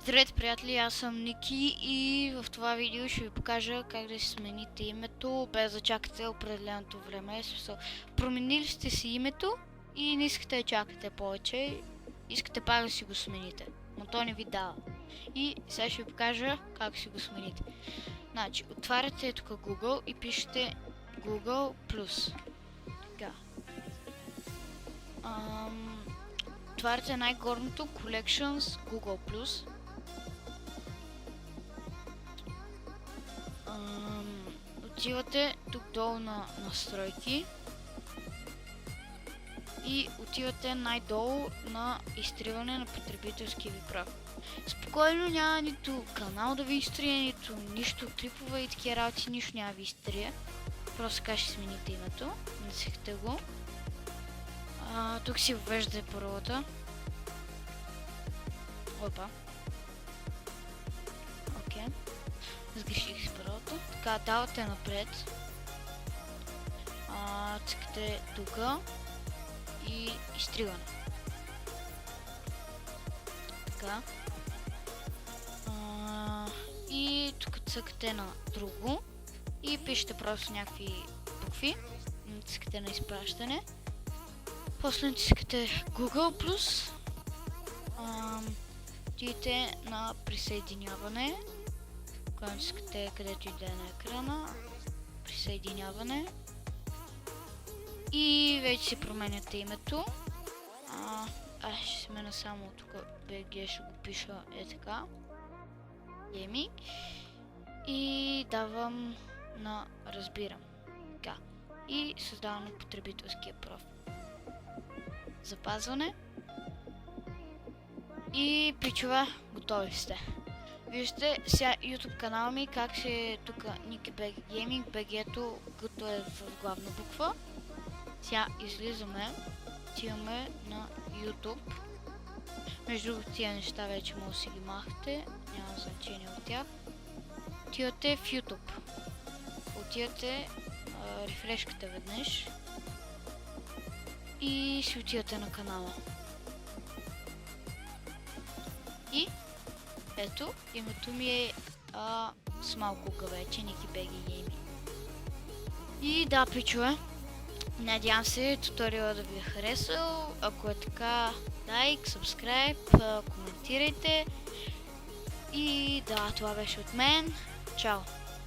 Здравейте, приятели, аз съм Ники и в това видео ще ви покажа как да си смените името без да чакате определеното време. Променили сте си името и не искате да чакате повече, искате пак да си го смените, но то не ви дава. И сега ще ви покажа как си го смените. Значи, отваряте тук Google и пишете Google+. Така. Отваряте най-горното Collections Google+. Отивате тук долу на настройки и отивате най-долу на изтриване на потребителски ви прав. Спокойно, няма нито канал да ви изтрие, нито нищо, клипове и такива работи, нищо няма ви изтрие. Просто така ще смените името, натискате го. Тук си въвеждате паролата. Опа. Окей. Сгреших с паролата. Така, давате напред. Цъкате тук и изтриване. Така. И тук цъкате на друго и пишете просто някакви букви. Цъкате на изпращане. После натискате Google+. Отидете на присъединяване. Когато искате, където и да е на екрана, присъединяване и вече си променяте името. Аз ще смена само тук BG, ще го пиша така, Gaming, и давам на разбирам, така, и създавам на потребителския профил. Запазване и пичове, готови сте. Виждате сега YouTube канала ми, как ще е тук NikiBG Gaming, BG-то, като е в главна буква. Сега излизаме, отиваме на YouTube. Между другото, тия неща вече може да си ги махате, няма значение от тях. Отивате в YouTube. Отивате, рефрешкате веднъж и си отивате на канала. И ето, името ми е с малко гъвече, NikiBG Gaming. И да, пичове, надявам се туториала да ви е харесал. Ако е така, лайк, сабскрайб, коментирайте. И да, това беше от мен. Чао!